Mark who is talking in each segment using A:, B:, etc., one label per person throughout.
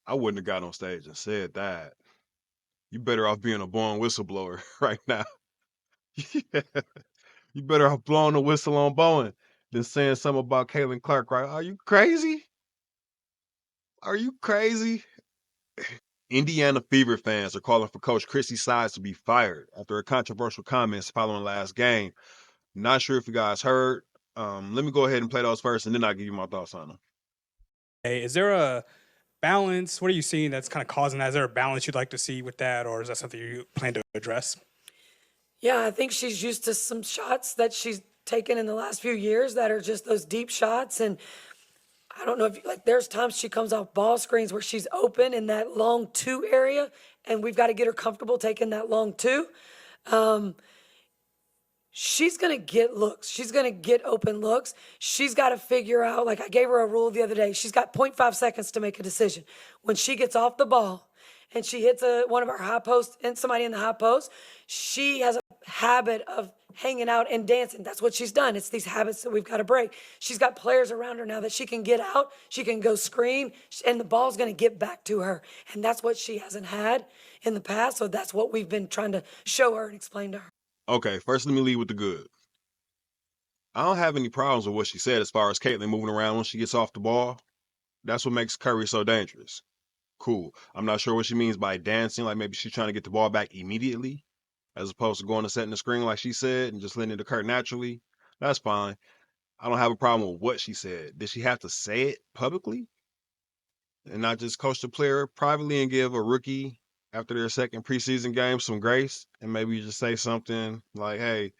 A: I wouldn't have got on stage and said that. You better off being a born whistleblower right now. Yeah. You better off blowing the whistle on Bowen than saying something about Caitlin Clark, right? Are you crazy? Are you crazy? Indiana Fever fans are calling for Coach Chrissy Sides to be fired after her controversial comments following last game. Not sure if you guys heard. Let me go ahead and play those first, and then I'll give you my thoughts on them.
B: Hey, is there a balance? What are you seeing that's kind of causing that? Is there a balance you'd like to see with that, or is that something you plan to address?
C: Yeah, I think she's used to some shots that she's taken in the last few years that are just those deep shots. And I don't know if like there's times she comes off ball screens where she's open in that long two area, and we've got to get her comfortable taking that long two. Um, she's gonna get looks. She's gonna get open looks. She's got to figure out. Like I gave her a rule the other day. She's got 0.5 seconds to make a decision. When she gets off the ball and she hits one of our high posts and somebody in the high post, she has a habit of hanging out and dancing. That's what she's done. It's these habits that we've got to break. She's got players around her now that she can get out. She can go screen, and the ball's going to get back to her. And that's what she hasn't had in the past. So that's what we've been trying to show her and explain to her.
A: Okay, first let me lead with the good. I don't have any problems with what she said as far as Caitlin moving around when she gets off the ball. That's what makes Curry so dangerous. Cool. I'm not sure what she means by dancing, like maybe she's trying to get the ball back immediately, as opposed to going to setting the screen like she said and just letting it occur naturally. That's fine. I don't have a problem with what she said. Did she have to say it publicly and not just coach the player privately and give a rookie after their second preseason game some grace and maybe just say something like, hey,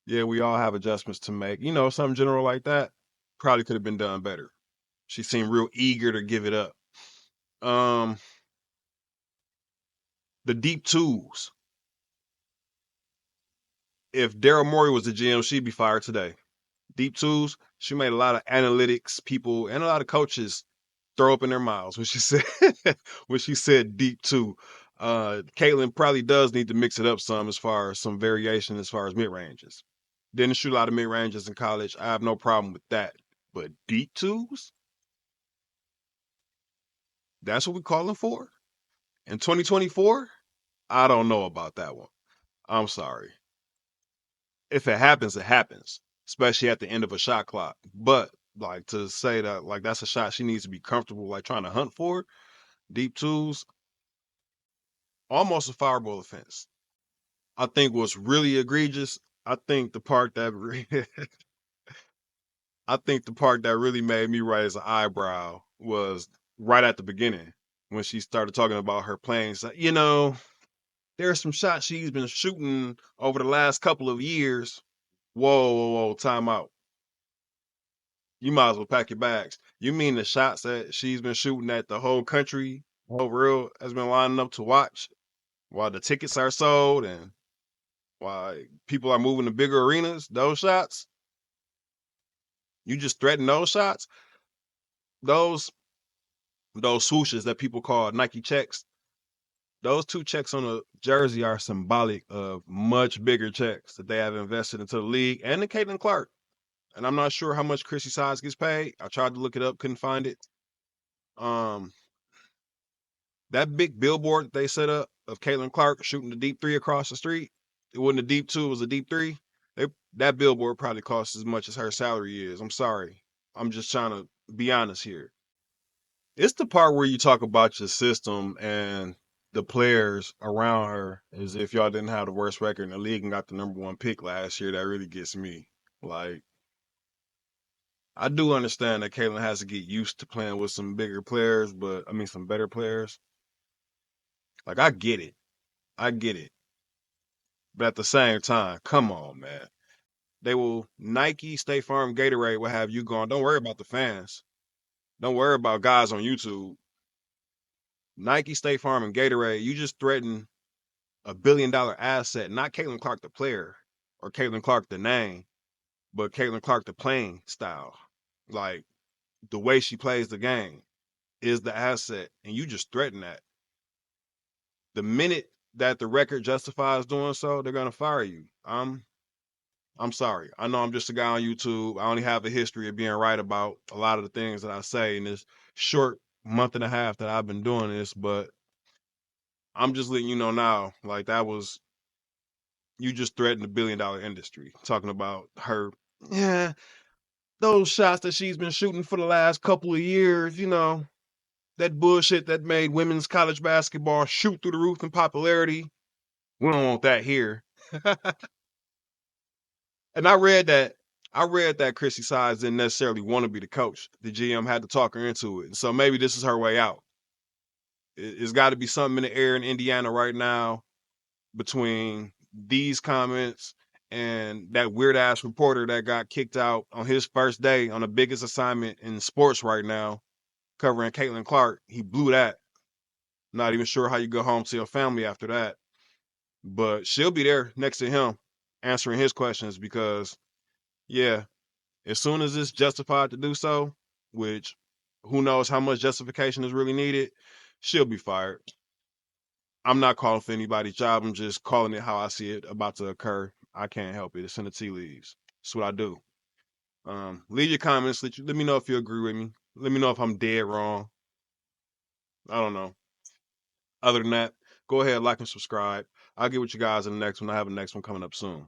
A: yeah, we all have adjustments to make, something general like that? Probably could have been done better. She seemed real eager to give it up. Um, the deep twos. If Daryl Morey was the GM, she'd be fired today. Deep twos, she made a lot of analytics people and a lot of coaches throw up in their mouths when she said when she said deep two. Caitlin probably does need to mix it up some as far as some variation as far as mid ranges. Didn't shoot a lot of mid ranges in college. I have no problem with that. But deep twos, that's what we're calling for in 2024. I don't know about that one. I'm sorry. If it happens, it happens, especially at the end of a shot clock. But like to say that like that's a shot she needs to be comfortable like trying to hunt for, deep twos, almost a fireable offense. I think what's really egregious, I think the part that I think the part that really made me raise an eyebrow was right at the beginning when she started talking about her playing. So, there's some shots she's been shooting over the last couple of years. Whoa, whoa, whoa, time out. You might as well pack your bags. You mean the shots that she's been shooting that the whole country, the whole world has been lining up to watch while the tickets are sold and why people are moving to bigger arenas? Those shots, you just threaten those shots. Those those swooshes that people call Nike checks. Those two checks on a jersey are symbolic of much bigger checks that they have invested into the league and in Caitlin Clark. And I'm not sure how much Chrissy Sides gets paid. I tried to look it up, couldn't find it. Um, that big billboard that they set up of Caitlin Clark shooting the deep three across the street, it wasn't a deep two, it was a deep three. That billboard probably costs as much as her salary is. I'm sorry. I'm just trying to be honest here. It's the part where you talk about your system and the players around her as if y'all didn't have the worst record in the league and got the number one pick last year. That really gets me. Like, I do understand that Caitlin has to get used to playing with some bigger players, but I mean some better players. Like I get it. I get it. But at the same time, come on, man. They will Nike, State Farm, Gatorade will have you going. Don't worry about the fans. Don't worry about guys on YouTube. Nike, State Farm, and Gatorade, you just threaten $1 billion asset, not Caitlin Clark the player or Caitlin Clark the name, but Caitlin Clark the playing style. Like the way she plays the game is the asset, and you just threaten that. The minute that the record justifies doing so, they're gonna fire you. I'm sorry. I know I'm just a guy on YouTube. I only have a history of being right about a lot of the things that I say in this short month and a half that I've been doing this, but I'm just letting you know now, like that was you just threatened $1 billion industry. Talking about her, yeah, those shots that she's been shooting for the last couple of years, that bullshit that made women's college basketball shoot through the roof in popularity. We don't want that here. And I read that Chrissy Sides didn't necessarily want to be the coach. The GM had to talk her into it. So maybe this is her way out. It's got to be something in the air in Indiana right now between these comments and that weird ass reporter that got kicked out on his first day on the biggest assignment in sports right now, covering Caitlin Clark. He blew that. Not even sure how you go home to your family after that. But she'll be there next to him answering his questions because, yeah, as soon as it's justified to do so, which who knows how much justification is really needed, she'll be fired. I'm not calling for anybody's job. I'm just calling it how I see it about to occur. I can't help it. It's in the tea leaves. That's what I do. Leave your comments. Let me know if you agree with me. Let me know if I'm dead wrong. I don't know. Other than that, go ahead, like and subscribe. I'll get with you guys in the next one. I have a next one coming up soon.